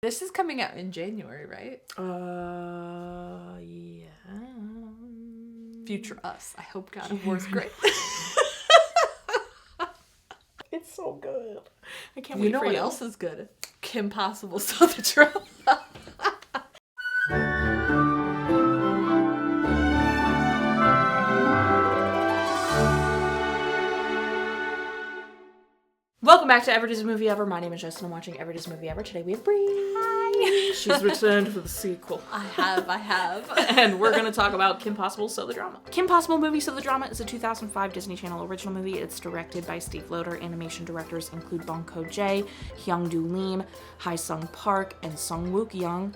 This is coming out in January, right? Yeah. Future us. I hope God of War's great. It's so good. I can't You wait know for what you. else is good? Kim Possible saw the drama. Welcome back to Every Disney Movie Ever. My name is Jess and I'm watching Every Disney Movie Ever. Today we have Bree. Hi. She's returned for the sequel. I have. And we're going to talk about Kim Possible, So the Drama. Kim Possible Movie, So the Drama is a 2005 Disney Channel original movie. It's directed by Steve Loader. Animation directors include Bong Jae, Hyung Lim, Hae-sung Park, and Sung-wook Young.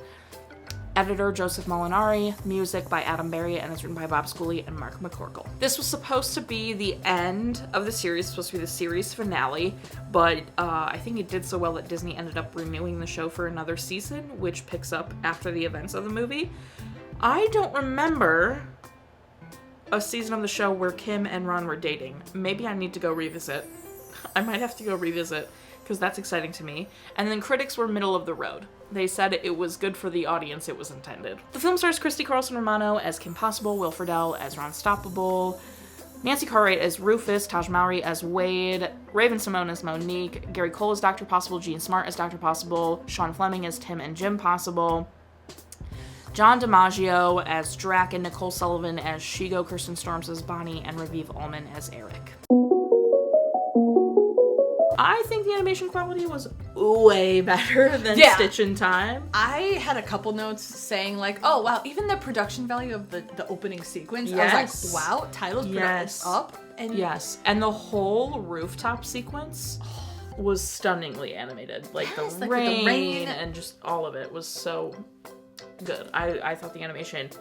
Editor Joseph Molinari, music by Adam Berry, and it's written by Bob Schooley and Mark McCorkle. This was supposed to be the end of the series, supposed to be the series finale, but I think it did so well that Disney ended up renewing the show for another season, which picks up after the events of the movie. I don't remember a season of the show where Kim and Ron were dating. Maybe I need to go revisit. I might have to go revisit, because that's exciting to me. And then critics were middle of the road. They said it was good for the audience it was intended. The film stars Christy, Carlson, Romano as Kim Possible, Will Friedle as Ron Stoppable, Nancy Cartwright as Rufus, Tahj Mowry as Wade, Raven Symone as Monique, Gary Cole as Dr. Possible, Jean Smart as Dr. Possible, Shaun Fleming as Tim and Jim Possible, John DiMaggio as Drac, and Nicole Sullivan as Shigo, Kirsten Storms as Bonnie, and Raviv Ullman as Eric. I think the animation quality was way better than Stitch in Time. I had a couple notes saying like, oh wow, even the production value of the opening sequence, I was like, wow, titles up. And yes, and the whole rooftop sequence was stunningly animated. Like the rain and just all of it was so good. I thought the animation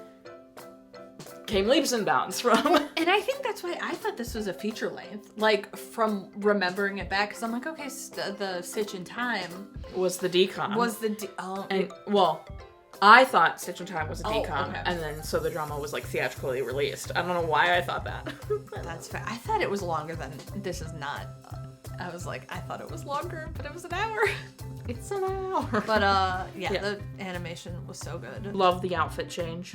came leaps and bounds from. And I think that's why I thought this was a feature length. Like, from remembering it back, because I'm like, okay, the Stitch in Time was the decom. I thought Stitch in Time was a decom, and then So the Drama was like theatrically released. I don't know why I thought that. That's fair. I thought it was longer than this is not. I was like, I thought it was longer, but it was an hour. It's an hour. But the animation was so good. Love the outfit change.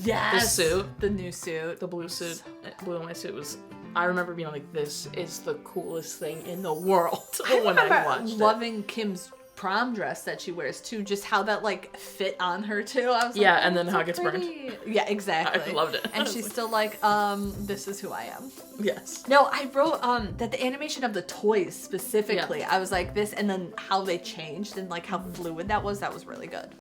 Yes. The suit. The new suit. The blue suit. Blue and white suit was... I remember being like, this is the coolest thing in the world when I watched it. Loving Kim's prom dress that she wears too. Just how that like fit on her too. I was like, and then how it gets burned. Yeah, exactly. I loved it. And she's still like, this is who I am. Yes. No, I wrote that the animation of the toys specifically, I was like this, and then how they changed and like how fluid that was really good.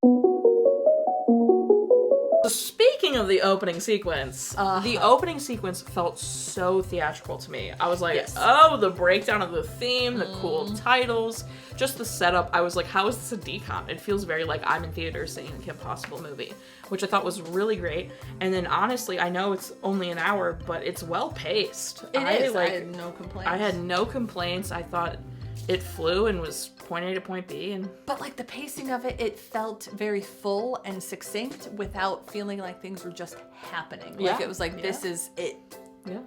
Speaking of the opening sequence, the opening sequence felt so theatrical to me. I was like, oh, the breakdown of the theme, the cool titles, just the setup. I was like, how is this a decom? It feels very like I'm in theaters seeing a Kim Possible movie, which I thought was really great. And then honestly, I know it's only an hour, but it's well paced. I had no complaints. I had no complaints. I thought it flew and was point A to point B. But like the pacing of it felt very full and succinct without feeling like things were just happening. Like it was like, this is it. Yeah.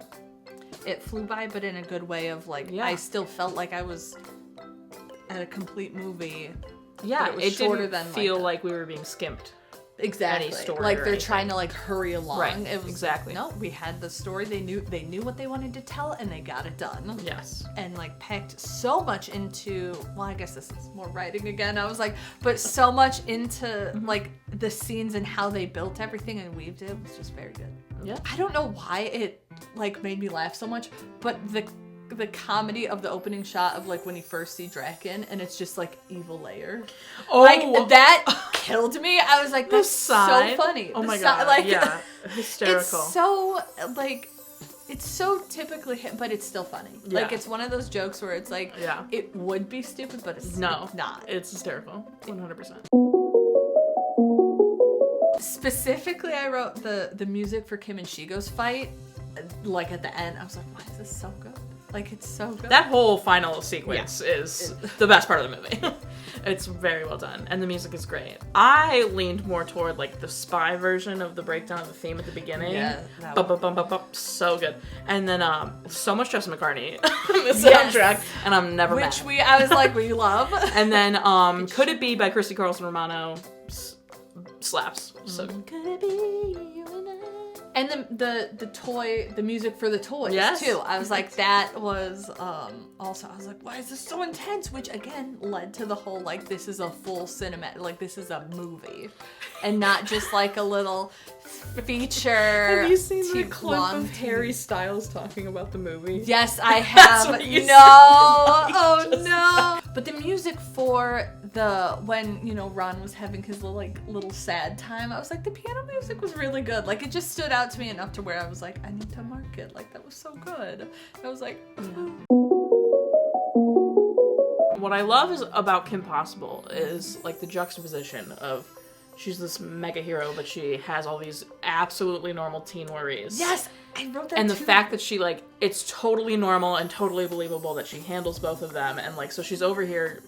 It flew by, but in a good way of like, I still felt like I was at a complete movie. Yeah, it didn't feel like we were being skimped. Exactly. Any story like they're trying to like hurry along. Right. It was, exactly. No, we had the story. They knew what they wanted to tell, and they got it done. Yes. And like packed so much into. Well, I guess this is more writing again. I was like, but so much into like the scenes and how they built everything and weaved it was just very good. Yeah. I don't know why it like made me laugh so much, but the comedy of the opening shot of like when you first see Draken and it's just like evil layer. Oh, like that killed me. I was like, that's so funny. Oh my god. Like, yeah. Hysterical. It's so like, it's so typically hit, but it's still funny. Yeah. Like it's one of those jokes where it's like, it would be stupid, but it's not. It's hysterical. 100%. Specifically, I wrote the music for Kim and Shigo's fight. Like at the end, I was like, why is this so good? Like, it's so good. That whole final sequence is the best part of the movie. It's very well done, and the music is great. I leaned more toward like the spy version of the breakdown of the theme at the beginning. Yeah, so good. And then so much Jess McCartney in the soundtrack, and I'm never mad. I was like, we love. And then Could It Be by Christy, Carlson, Romano slaps. So could it be you and I? And the music for the toys too. I was like, that was also, I was like, why is this so intense? Which again led to the whole like, this is a full cinema, like this is a movie, and not just like a little feature. Have you seen the clip of Harry Styles talking about the movie? Yes, I have. No. But the music for when Ron was having his little sad time, I was like, the piano music was really good. Like, it just stood out to me enough to where I was like, I need to mark it. Like, that was so good. I was like, What I love about Kim Possible is like the juxtaposition of she's this mega hero, but she has all these absolutely normal teen worries. Yes, I wrote that and too. The fact that she it's totally normal and totally believable that she handles both of them, and so she's over here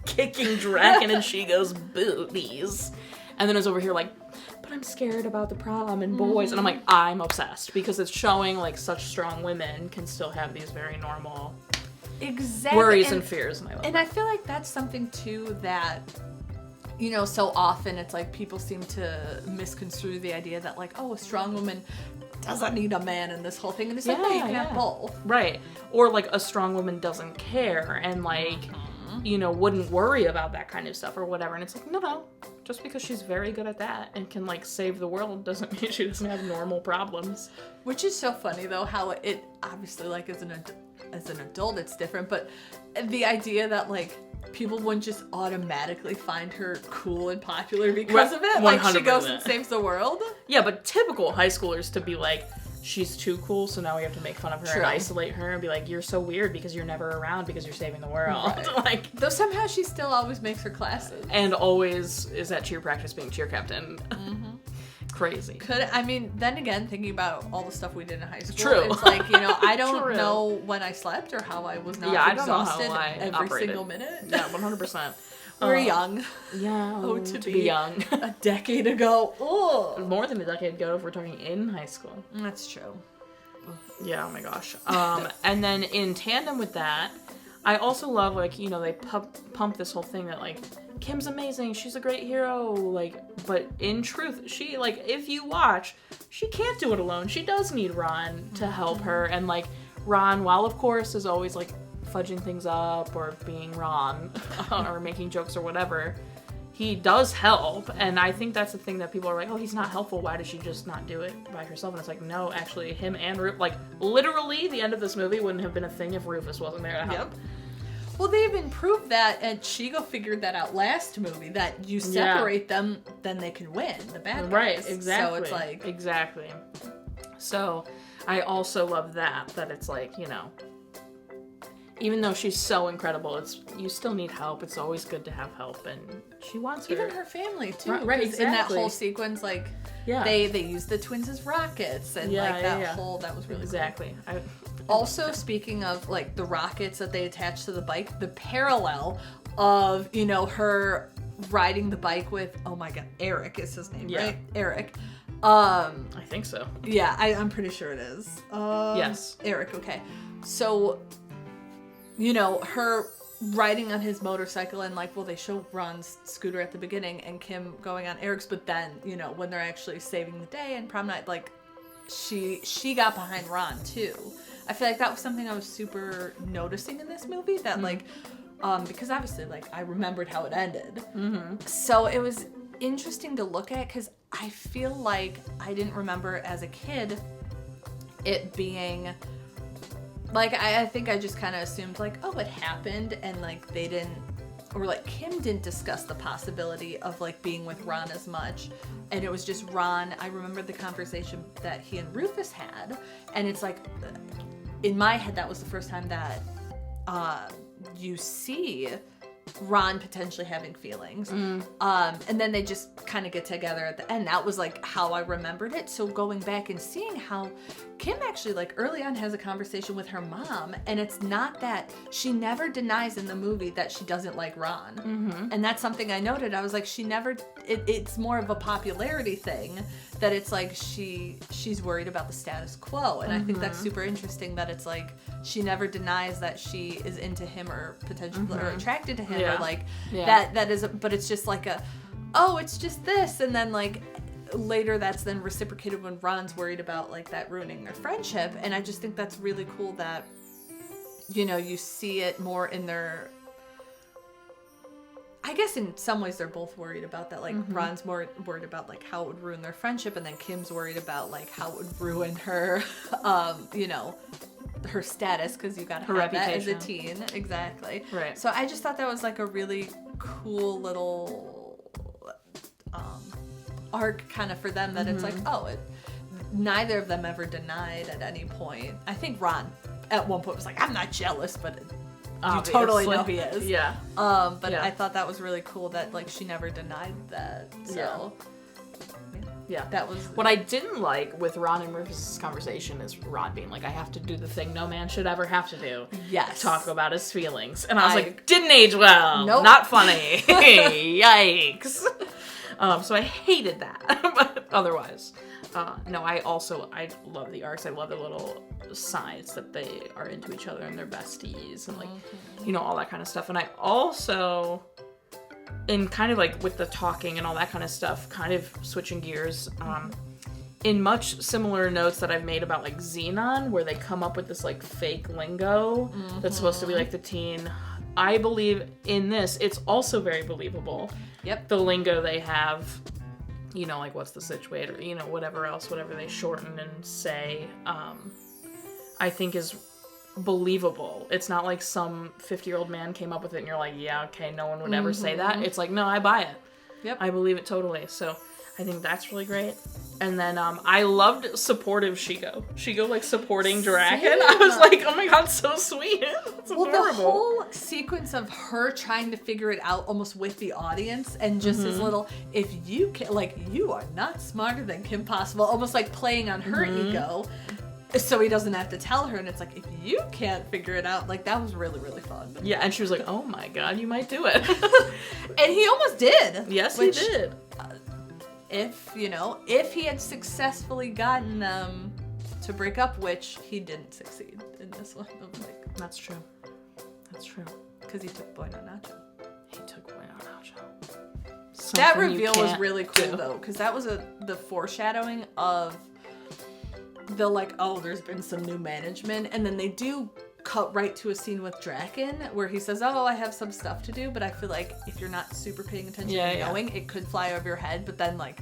kicking Draken and she goes boobies, and then is over here but I'm scared about the prom and boys, and I'm like, I'm obsessed because it's showing such strong women can still have these very normal worries and fears, and I love that. I feel like that's something too that so often it's like people seem to misconstrue the idea that a strong woman doesn't need a man in this whole thing, and it's no, you can have both, right? Or a strong woman doesn't care and wouldn't worry about that kind of stuff or whatever, and it's no, just because she's very good at that and can save the world doesn't mean she doesn't have normal problems. Which is so funny though, how it obviously as an adult it's different, but the idea that people wouldn't just automatically find her cool and popular because of it. 100%. She goes and saves the world. Yeah, but typical high schoolers to be she's too cool, so now we have to make fun of her and isolate her and be you're so weird because you're never around because you're saving the world. Right. Though somehow she still always makes her classes. And always is at cheer practice being cheer captain. Mm-hmm. Crazy. Then again, thinking about all the stuff we did in high school, True. It's I don't know when I slept or how I was not exhausted I don't know how I every operated. Single minute. Yeah, 100%. We're young. Yeah. To be young. A decade ago. Oh. More than a decade ago if we're talking in high school. That's true. Yeah, oh my gosh. And then in tandem with that, I also love, they pump this whole thing that, Kim's amazing, she's a great hero, but in truth, she, if you watch, she can't do it alone. She does need Ron to help her, and, Ron, while of course is always, fudging things up or being Ron or making jokes or whatever, he does help, and I think that's the thing that people are oh, he's not helpful, why does she just not do it by herself? And it's no, actually, him and Rufus, literally, the end of this movie wouldn't have been a thing if Rufus wasn't there to help. Yep. Well, they've improved that, and Shigo figured that out last movie, that you separate them, then they can win, the bad guys. Right, exactly. So it's Exactly. So, I also love that it's even though she's so incredible, you still need help. It's always good to have help, and she wants her. Even her family too. Right, exactly. In that whole sequence, they use the twins as rockets, and whole, that was really exactly. Cool. Also, speaking of the rockets that they attach to the bike, the parallel of her riding the bike with, oh my god, Eric is his name, right? Eric. I think so. Yeah, I'm pretty sure it is. Yes. Eric. Okay. So, her riding on his motorcycle and they show Ron's scooter at the beginning and Kim going on Eric's, but then, when they're actually saving the day and prom night, she got behind Ron too. I feel that was something I was super noticing in this movie, that because obviously I remembered how it ended. Mm-hmm. So it was interesting to look at, because I feel I didn't remember as a kid it being I think I just kind of assumed oh, it happened, and they didn't, or Kim didn't discuss the possibility of being with Ron as much, and it was just Ron. I remember the conversation that he and Rufus had, and it's in my head that was the first time that you see Ron potentially having feelings. And then they just kind of get together at the end. That was like how I remembered it. So going back and seeing how Kim actually like early on has a conversation with her mom, and it's not that she never denies in the movie that she doesn't like Ron. And that's something I noted. I was like, she never, it's more of a popularity thing, that it's like she's worried about the status quo. And I think that's super interesting, that it's like she never denies that she is into him or potentially or attracted to him or like that is, but it's just like it's just this. And then like later that's then reciprocated when Ron's worried about like that ruining their friendship. And I just think that's really cool that, you know, you see it more in their, I guess in some ways they're both worried about that. Like Ron's more worried about like how it would ruin their friendship, and then Kim's worried about like how it would ruin her, you know, her status, because you got to have that as a teen. Exactly. Right. So I just thought that was like a really cool little arc kind of for them, that it's like, neither of them ever denied at any point. I think Ron at one point was like, I'm not jealous, but you totally know he is. Yeah. But I thought that was really cool that like she never denied that. So yeah, that was what I didn't like with Ron and Rufus's conversation is Ron being like, I have to do the thing no man should ever have to do. Yes. Talk about his feelings. And I was like, didn't age well. Nope. Not funny. Yikes. So I hated that. But otherwise, no, I love the arcs. I love the little signs that they are into each other and they're besties and like, you know, all that kind of stuff. And I also, in kind of like with the talking and all that kind of stuff, kind of switching gears, in much similar notes that I've made about like Xenon, where they come up with this like fake lingo that's supposed to be like the teen. I believe in this, it's also very believable. Yep. The lingo they have, you know, like what's the situation, or, you know, whatever they shorten and say, I think is believable. It's not like some 50-year-old man came up with it and you're like, yeah, okay, no one would ever say that. It's like, no, I buy it. Yep. I believe it totally. So I think that's really great. And then I loved supportive Shigo. Shigo like supporting Draken. Same. I was like, oh my god, so sweet. It's adorable. The whole sequence of her trying to figure it out almost with the audience, and just his little, if you can, like, you are not smarter than Kim Possible, almost like playing on her ego, so he doesn't have to tell her. And it's like, if you can't figure it out, like, that was really, really fun. Yeah, and she was like, oh my god, you might do it. And he almost did. Yes, he did. If he had successfully gotten them to break up, which he didn't succeed in this one. Like, that's true. That's true. Because he took Boy No Nacho. He took Boy No Nacho. That reveal was really cool, though, because that was the foreshadowing of the, like, oh, there's been some new management, and then they do cut right to a scene with Draken where he says, oh, I have some stuff to do, but I feel like if you're not super paying attention and knowing, it could fly over your head. But then, like,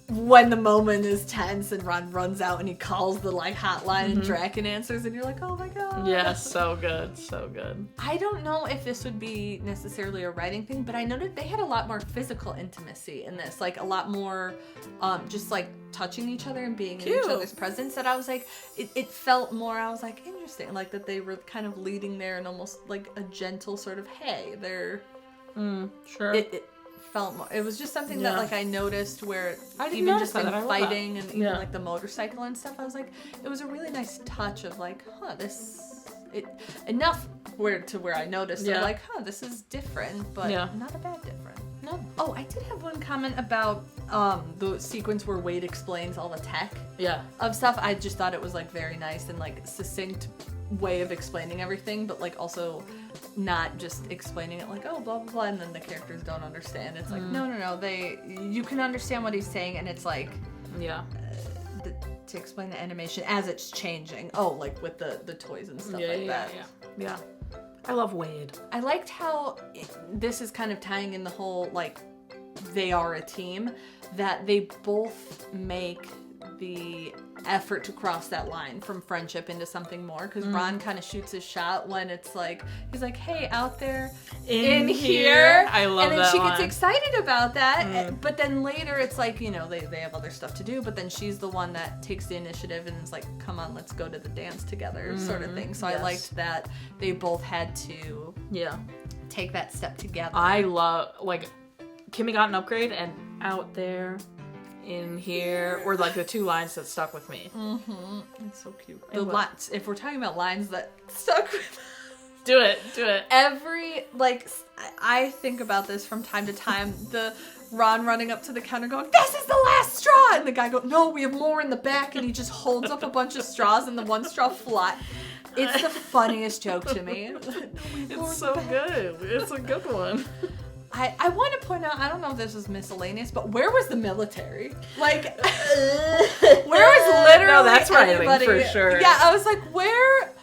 when the moment is tense and Ron runs out and he calls the, like, hotline and Draken answers, and you're like, oh my god. Yeah, so good, so good. I don't know if this would be necessarily a writing thing, but I noted they had a lot more physical intimacy in this, like a lot more just like touching each other and being in each other's presence, that I was like, it felt more, I was like, interesting, like that they were kind of leading there and almost like a gentle sort of, hey, they're sure. It felt more, it was just something that like I noticed where even just in fighting and even like the motorcycle and stuff, I was like, it was a really nice touch of like, enough where I noticed it, like, this is different, but not a bad different. No. Oh, I did have one comment about the sequence where Wade explains all the tech of stuff. I just thought it was like very nice and like succinct way of explaining everything, but like also not just explaining it like, oh, blah blah blah, and then the characters don't understand. It's like, no, you can understand what he's saying, and it's like to explain the animation as it's changing. Oh, like with the toys and stuff like that. Yeah. I love Wade. I liked how this is kind of tying in the whole, like, they are a team, that they both make the effort to cross that line from friendship into something more, because Ron kind of shoots his shot when it's like, he's like, hey, out there in here. I love that. And then she gets excited about that, but then later it's like, you know, they have other stuff to do, but then she's the one that takes the initiative and is like, come on, let's go to the dance together, sort of thing. So I liked that they both had to take that step together. I love, like, Kimmy got an upgrade, and out there, in here, were like the 2 lines that stuck with me. Mm-hmm. It's so cute. The lines, if we're talking about lines that stuck with Do it. every, like, I think about this from time to time. The Ron running up to the counter going, "This is the last straw!" And the guy goes, "No, we have more in the back." And he just holds up a bunch of straws and the one straw fly. It's the funniest joke to me. It's so good. It's a good one. I want to point out, I don't know if this was miscellaneous, but where was the military? Like, where was literally No, that's anybody? right, for sure. Yeah, I was like, where?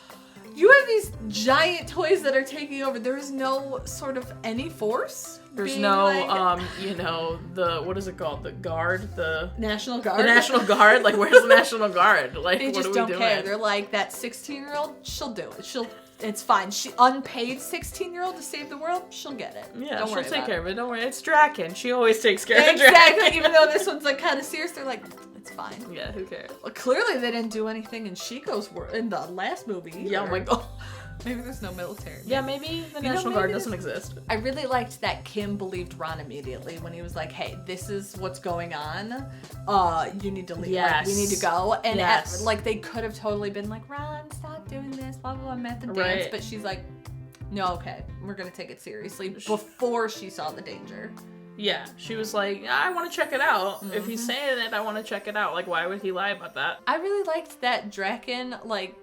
You have these giant toys that are taking over. There is no sort of any force. There's no, the, what is it called? The guard? The National Guard. The National Guard? Like, where's the National Guard? Like, they what just are we don't doing? care. They're like, that 16-year-old, she'll do it. It's fine. She unpaid 16-year-old to save the world. She'll get it. Yeah, don't she'll worry take about care of it. Don't worry. It's Draken. She always takes care of Exactly. Draken. Even though this one's like kind of serious, they're like, it's fine. Yeah, who cares? Well, clearly they didn't do anything in Chico's in the last movie either. Yeah, oh my god. Maybe there's no military. Yeah, maybe the National Guard doesn't exist. I really liked that Kim believed Ron immediately when he was like, "Hey, this is what's going on. You need to leave. Yes. Like, we need to go." And Yes. they could have totally been like, "Ron, stop doing this. Blah blah blah." I'm at the dance, Right. but she's like, "No, okay, we're gonna take it seriously." Before she saw the danger. Yeah, she was like, I want to check it out. Mm-hmm. If he's saying it, I want to check it out. Like, why would he lie about that? I really liked that Draken, like,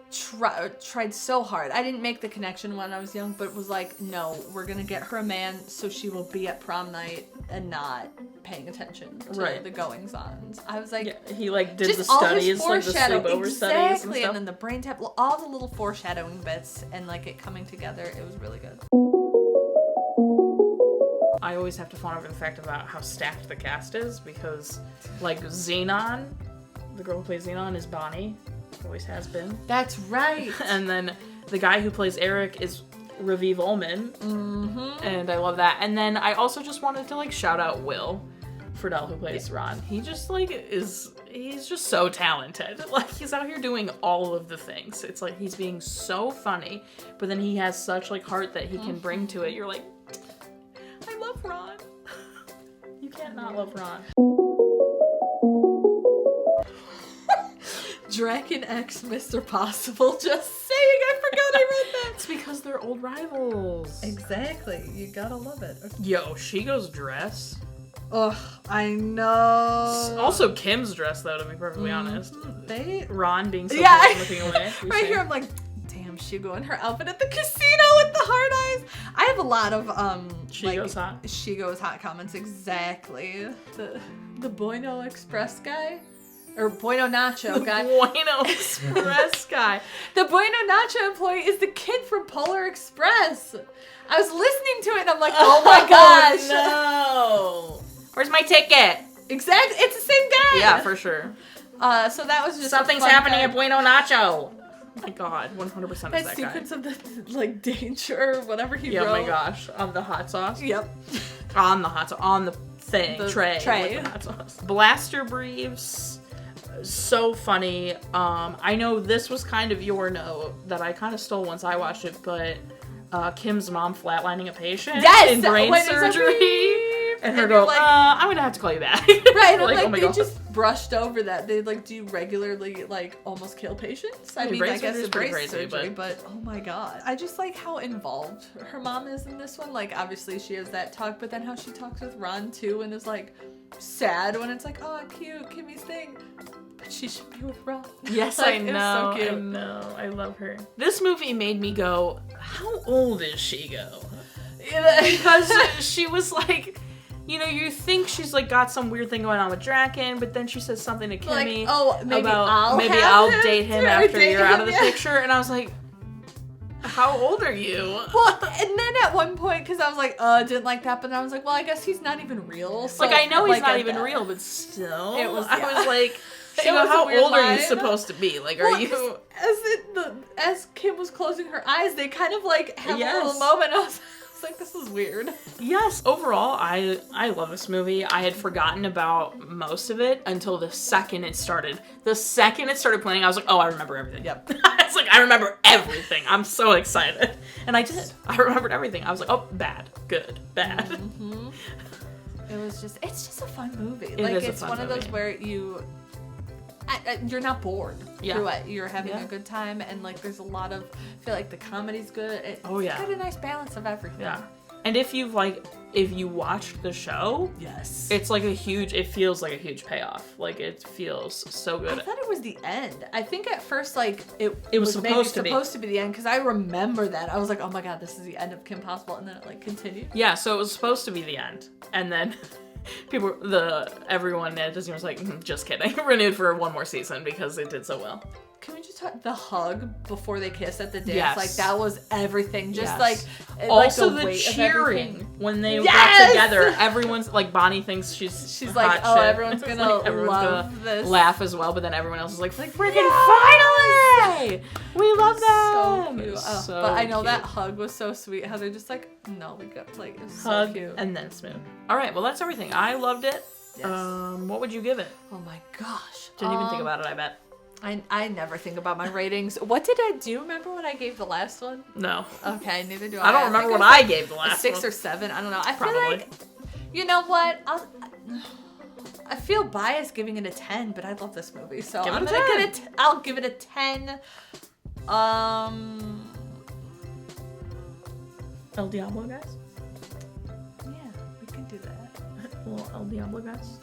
tried so hard. I didn't make the connection when I was young, but was like, no, we're gonna get her a man so she will be at prom night and not paying attention to the goings-ons. I was like, yeah, he like did just the studies, all his like the sleepover studies and stuff. And then the brain tap, all the little foreshadowing bits and like it coming together. It was really good. I always have to fawn over the fact about how stacked the cast is because, like, Xenon, the girl who plays Xenon is Bonnie. Always has been. That's right. And then the guy who plays Eric is Raviv Ullman. Mm-hmm. And I love that. And then I also just wanted to, like, shout out Will Friedle, who plays Ron. He just, like, he's just so talented. Like, he's out here doing all of the things. It's like he's being so funny, but then he has such, like, heart that he can bring to it. You're like, I love Ron. You can't not love Ron. Draken X Mr. Possible, just saying, I forgot I read that. It's because they're old rivals. Exactly, you gotta love it. Okay. Yo, Shigo's dress. Ugh, I know. Also Kim's dress, though, to be perfectly honest. Ron being so cool and looking away. Right here, I'm like, damn, Shigo and her outfit at the casino with the hard eyes. I have a lot of Shigo's hot. Shigo's hot comments, exactly. The Bueno Express guy. Or Bueno Nacho guy. Bueno Express guy. The Bueno Nacho employee is the kid from Polar Express. I was listening to it and I'm like, oh my gosh. No. Where's my ticket? Exactly. It's the same guy. Yeah, for sure. So that was just something's happening at Bueno Nacho. Oh my god, 100% is that guy. That sequence of the, like, danger or whatever he wrote. Oh my gosh. Of the hot sauce? Yep. On the hot sauce. On the thing. The tray. tray. With the hot sauce. Blaster briefs. So funny. I know this was kind of your note that I kind of stole once I watched it, but Kim's mom flatlining a patient in brain surgery. And her go, like, I'm gonna have to call you back. Right, like, oh my God. Just brushed over that. They, like, do you regularly, like, almost kill patients? I mean, I guess it's brain surgery, but oh my God. I just like how involved her mom is in this one. Like, obviously she has that talk, but then how she talks with Ron, too, and is, like, sad when it's like, oh, cute, Kimmy's thing. But she should be with Ron. Yes, like, I know, so cute. I know. I love her. This movie made me go, how old is Shigo? Because she was like... You know, you think she's, like, got some weird thing going on with Draken, but then she says something to Kimmy like, about maybe I'll date him after you're out of the picture. And I was like, how old are you? Well, and then at one point, because I was like, didn't like that, but then I was like, well, I guess he's not even real. So, like, I know he's not even real, but still. It was, I was like... how old are you supposed to be? Like, are you... As Kim was closing her eyes, they kind of, like, have a little moment. I was It's like, this is weird. Yes, overall, I love this movie. I had forgotten about most of it until the second it started. The second it started playing, I was like, oh, I remember everything. Yep. It's like, I remember everything. I'm so excited. And I did. I remembered everything. I was like, oh, bad, good, bad. Mm-hmm. It's just a fun movie. It's one of those where you're not bored through it. You're having a good time, and like there's a lot of, I feel like the comedy's good. It's got a nice balance of everything. Yeah. And if you watched the show, yes, it's like it feels like a huge payoff. Like it feels so good. I thought it was the end. I think at first like it was supposed to be the end, because I remember that. I was like, oh my god, this is the end of Kim Possible, and then it like continued. Yeah, so it was supposed to be the end, and then everyone at Disney was like, just kidding, renewed for one more season because it did so well. Can we just talk the hug before they kiss at the dance? Yes. Like that was everything. Just also like the cheering when they yes! got together. Everyone's like, Bonnie thinks she's like, hot oh, shit. everyone's gonna love this. Laugh as well, but then everyone else is like freaking finally! We love them. So cute. So but I know cute. that hug was so sweet. How they're just like, no, we got like it was hug so cute. and then smooth. All right, well that's everything. I loved it. Yes. What would you give it? Oh my gosh. Didn't even think about it. I bet. I never think about my ratings. What did I do? Remember what I gave the last one? No. Okay, neither do I. I don't remember what I gave the last one. 6 or 7. I don't know. I Probably. feel like, you know what? I feel biased giving it a 10, but I love this movie, so Give it I'm a gonna 10. I'll give it a 10. El Diablo, guys. Yeah, we can do that. Little El Diablo, guys.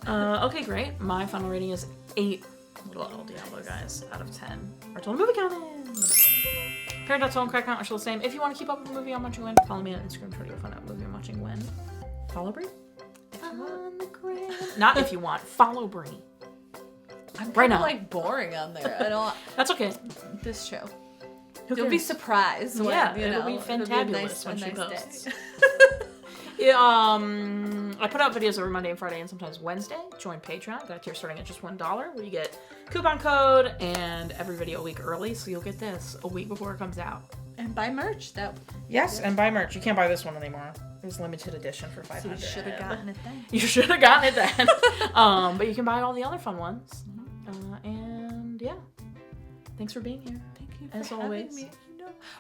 Okay, great. My final rating is 8 little El Diablo guys out of 10. Our total movie count is. Parent.total and crack count are still the same. If you want to keep up with the movie I'm watching when, follow me on Instagram, Twitter, you'll find out what movie I'm watching when. Follow Brie? On the gram. Not if you want. Follow Brie. I'm Right kind now. of like boring on there. I don't. That's okay. This show. Who You'll be cares? surprised. When, Yeah, you know, it'll be fantabulous a when she nice posts. day. Yeah, I put out videos every Monday and Friday and sometimes Wednesday. Join Patreon. Got a tier starting at just $1 where you get coupon code and every video a week early, so you'll get this a week before it comes out. And buy merch. Yes, and buy merch. You can't buy this one anymore. It was limited edition for $500. So you should have gotten it then. You should have gotten it then. But you can buy all the other fun ones. And yeah, thanks for being here. Thank you as for always. having me.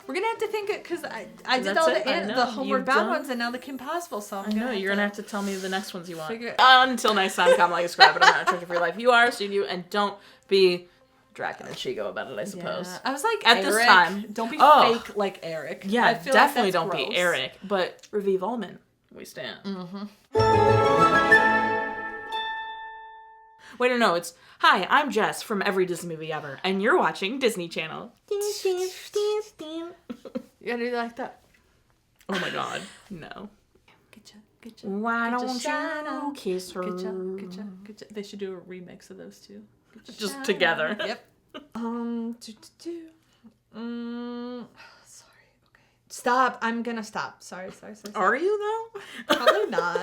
We're gonna have to think it because I did That's all it, I know. the Homeward You've Bound done- ones and now the Kim Possible song. I know, you're gonna have to tell me the next ones you want. Figure- Until next time, comment, like, subscribe, but I'm not in charge of your life. You are, so you do, and don't be Draken and Chigo about it, I suppose. Yeah. I was like, At Eric, this time. don't be Oh. fake like Eric. Yeah, I feel definitely like that's don't be gross. Eric, but Raviv Ullman, we stand. Wait, no, it's, hi, I'm Jess from every Disney movie ever, and you're watching Disney Channel. You gotta do like that. Oh my god, no. Get ya. Why Get your don't shine you on. kiss her? Get ya. They should do a remix of those two. Get your Just shine together. on. Yep. Sorry. Okay. Stop. I'm gonna stop. Sorry. Are you, though? Probably not.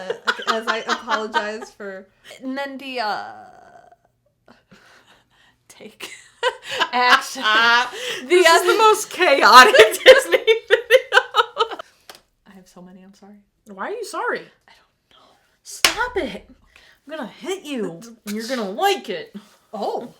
As I apologize for. And then the take action. This is the most chaotic Disney video. I have so many. I'm sorry. Why are you sorry? I don't know. Stop it. I'm gonna hit you. And you're gonna like it. Oh.